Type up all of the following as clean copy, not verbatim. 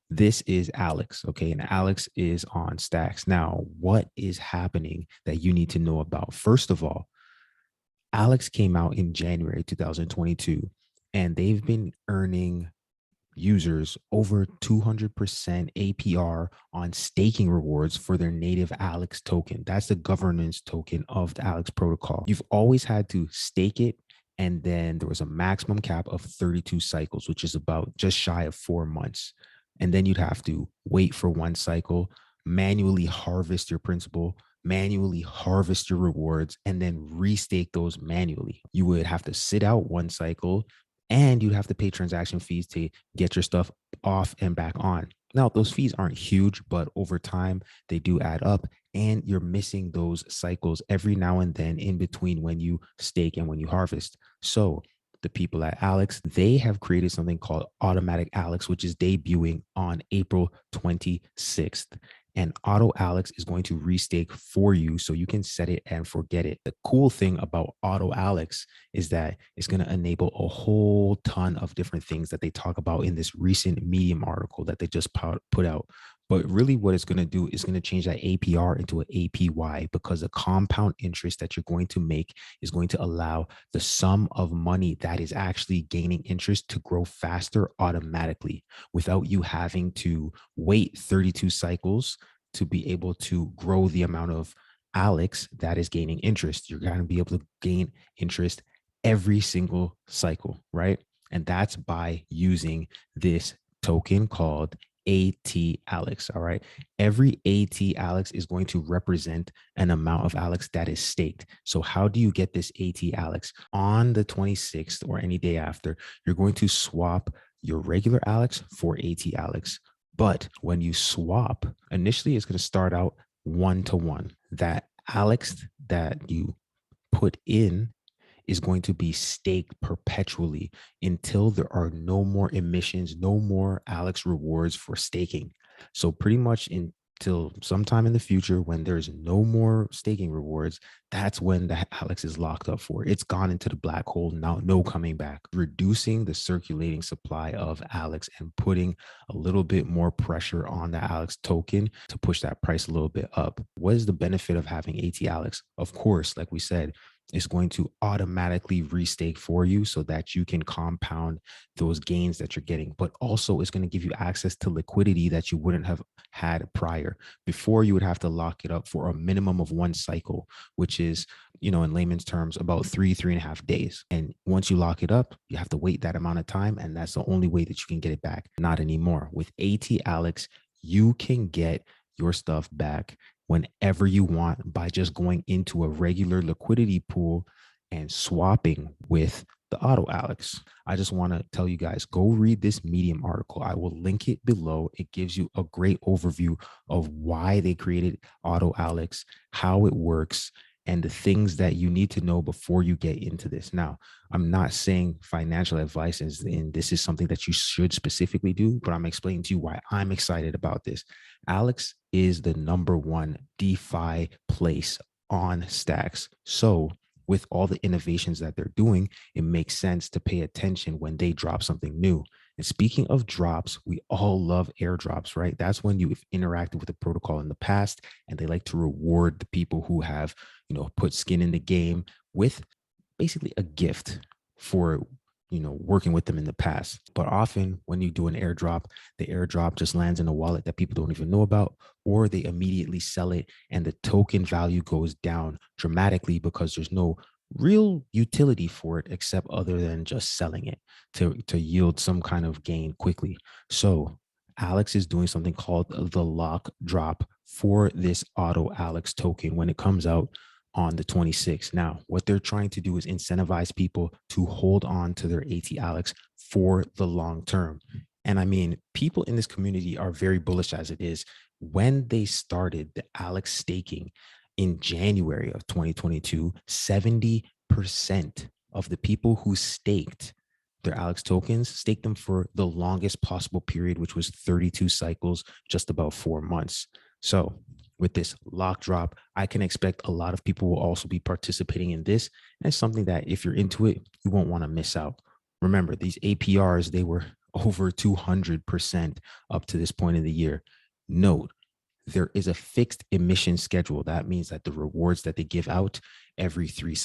This is ALEX, okay? And ALEX is on Stacks. Now, what is happening that you need to know about? First of all, ALEX came out in January 2022, and they've been earning users over 200% APR on staking rewards for their native ALEX token. That's the governance token of the ALEX protocol. You've always had to stake it. And then there was a maximum cap of 32 cycles, which is about just shy of 4 months. And then you'd have to wait for one cycle, manually harvest your principal, manually harvest your rewards, and then restake those manually. You would have to sit out one cycle, and you'd have to pay transaction fees to get your stuff off and back on. Now, those fees aren't huge, but over time, they do add up. And you're missing those cycles every now and then in between when you stake and when you harvest. So, the people at ALEX, they have created something called Automatic ALEX, which is debuting on April 26th. And Auto ALEX is going to restake for you so you can set it and forget it. The cool thing about Auto ALEX is that it's going to enable a whole ton of different things that they talk about in this recent Medium article that they just put out. But really, what it's going to do is going to change that APR into an APY, because the compound interest that you're going to make is going to allow the sum of money that is actually gaining interest to grow faster automatically without you having to wait 32 cycles to be able to grow the amount of ALEX that is gaining interest. You're going to be able to gain interest every single cycle, right? And that's by using this token called atALEX. All right. Every atALEX is going to represent an amount of ALEX that is staked. So, how do you get this atALEX? On the 26th or any day after, you're going to swap your regular ALEX for atALEX. But when you swap, initially it's going to start out 1-to-1. That ALEX that you put in is going to be staked perpetually until there are no more emissions, no more ALEX rewards for staking. So pretty much until sometime in the future, when there's no more staking rewards, that's when the ALEX is locked up for. It's gone into the black hole now, no coming back. Reducing the circulating supply of ALEX and putting a little bit more pressure on the ALEX token to push that price a little bit up. What is the benefit of having atALEX? Of course, like we said, it's going to automatically restake for you so that you can compound those gains that you're getting. But also, it's going to give you access to liquidity that you wouldn't have had prior. Before, you would have to lock it up for a minimum of one cycle, which is, in layman's terms, about 3.5 days. And once you lock it up, you have to wait that amount of time. And that's the only way that you can get it back. Not anymore. With atALEX, you can get your stuff back whenever you want by just going into a regular liquidity pool and swapping with the Auto ALEX. I just want to tell you guys, go read this Medium article. I will link it below. It gives you a great overview of why they created Auto ALEX, how it works, and the things that you need to know before you get into this. Now, I'm not saying financial advice and this is something that you should specifically do, but I'm explaining to you why I'm excited about this. ALEX is the #1 DeFi place on Stacks. So with all the innovations that they're doing, it makes sense to pay attention when they drop something new. And speaking of drops, we all love airdrops, right? That's when you've interacted with the protocol in the past, and they like to reward the people who have, put skin in the game with basically a gift for working with them in the past. But often when you do an airdrop, the airdrop just lands in a wallet that people don't even know about, or they immediately sell it and the token value goes down dramatically because there's no real utility for it except other than just selling it to yield some kind of gain quickly. So ALEX is doing something called the lock drop for this Auto ALEX token when it comes out on the 26th. Now, what they're trying to do is incentivize people to hold on to their atALEX for the long term. And I mean, people in this community are very bullish as it is. When they started the ALEX staking in January of 2022, 70% of the people who staked their ALEX tokens staked them for the longest possible period, which was 32 cycles, just about 4 months. So with this lock drop, I can expect a lot of people will also be participating in this. And it's something that if you're into it, you won't want to miss out. Remember, these APRs, they were over 200% up to this point in the year. Note, there is a fixed emission schedule. That means that the rewards that they give out every 3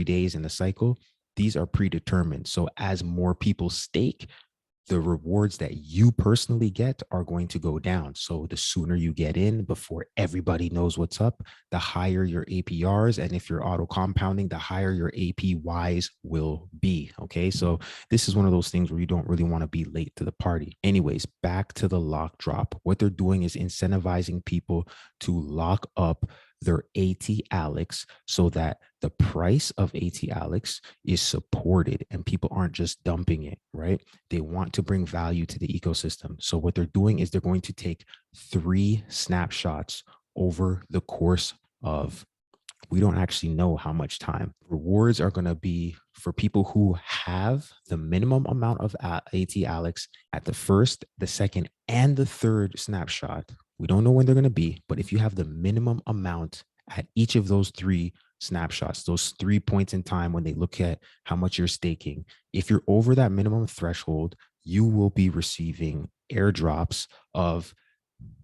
days in the cycle, these are predetermined. So as more people stake, the rewards that you personally get are going to go down. So the sooner you get in before everybody knows what's up, the higher your APRs. And if you're auto compounding, the higher your APYs will be. Okay. So this is one of those things where you don't really want to be late to the party. Anyways, back to the lock drop. What they're doing is incentivizing people to lock up their atALEX so that the price of atALEX is supported and people aren't just dumping it, right? They want to bring value to the ecosystem. So what they're doing is they're going to take 3 snapshots over the course of, we don't actually know how much time. Rewards are going to be for people who have the minimum amount of atALEX at the first, the second, and the third snapshot. We don't know when they're going to be, but if you have the minimum amount at each of those 3 snapshots, those 3 points in time when they look at how much you're staking, if you're over that minimum threshold, you will be receiving airdrops of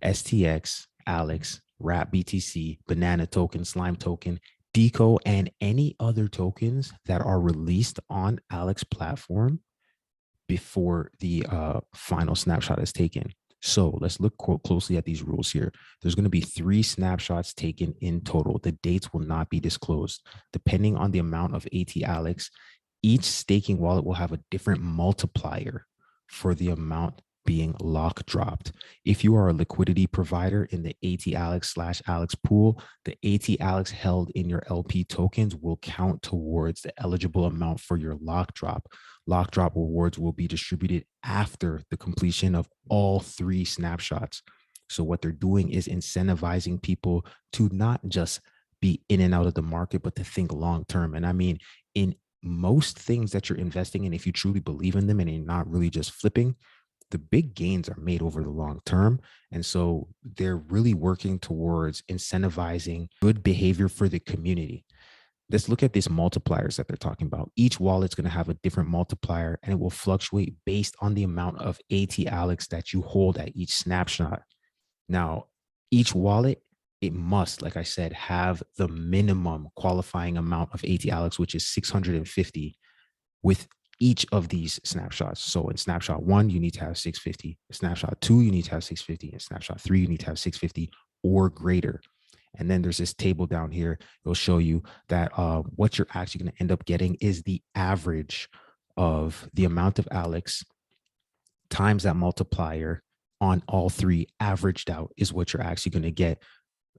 STX, ALEX, Wrap BTC, Banana Token, Slime Token, Deco, and any other tokens that are released on ALEX platform before the final snapshot is taken. So let's look closely at these rules here. There's going to be 3 snapshots taken in total. The dates will not be disclosed. Depending on the amount of atALEX, each staking wallet will have a different multiplier for the amount being lock dropped. If you are a liquidity provider in the atALEX/ALEX pool, the atALEX held in your LP tokens will count towards the eligible amount for your lock drop. Lock drop rewards will be distributed after the completion of all 3 snapshots. So what they're doing is incentivizing people to not just be in and out of the market, but to think long term. And I mean, in most things that you're investing in, if you truly believe in them and you're not really just flipping, the big gains are made over the long term. And so they're really working towards incentivizing good behavior for the community. Let's look at these multipliers that they're talking about. Each wallet's going to have a different multiplier, and it will fluctuate based on the amount of atALEX that you hold at each snapshot. Now, each wallet, it must, like I said, have the minimum qualifying amount of atALEX, which is 650 with each of these snapshots. So in snapshot 1, you need to have 650. Snapshot 2, you need to have 650. And snapshot 3, you need to have 650 or greater. And then there's this table down here. It'll show you that what you're actually going to end up getting is the average of the amount of ALEX times that multiplier on all 3 averaged out is what you're actually going to get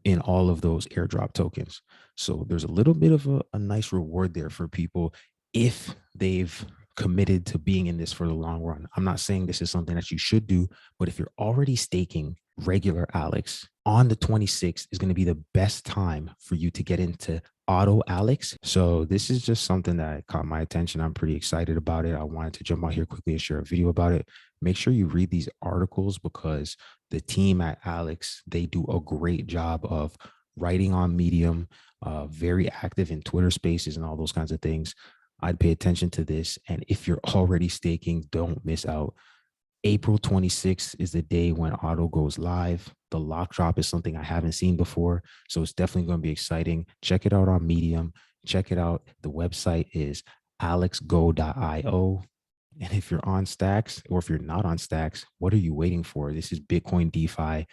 in all of those airdrop tokens. So there's a little bit of a nice reward there for people if they've committed to being in this for the long run. I'm not saying this is something that you should do, but if you're already staking regular ALEX, on the 26th is going to be the best time for you to get into auto ALEX. So this is just something that caught my attention. I'm pretty excited about it. I wanted to jump out here quickly and share a video about it. Make sure you read these articles because the team at ALEX, they do a great job of writing on Medium, very active in Twitter spaces and all those kinds of things. I'd pay attention to this. And if you're already staking, don't miss out. April 26th is the day when auto goes live. The lock drop is something I haven't seen before. So it's definitely going to be exciting. Check it out on Medium. Check it out. The website is alexgo.io. And if you're on Stacks or if you're not on Stacks, what are you waiting for? This is Bitcoin DeFi.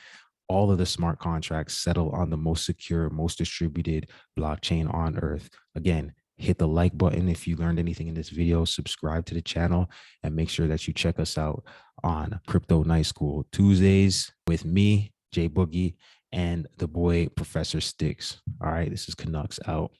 All of the smart contracts settle on the most secure, most distributed blockchain on earth. Again, hit the like button if you learned anything in this video, subscribe to the channel, and make sure that you check us out on Crypto Night School Tuesdays with me, Jay Boogie, and the boy Professor Sticks. All right, this is Canucks out.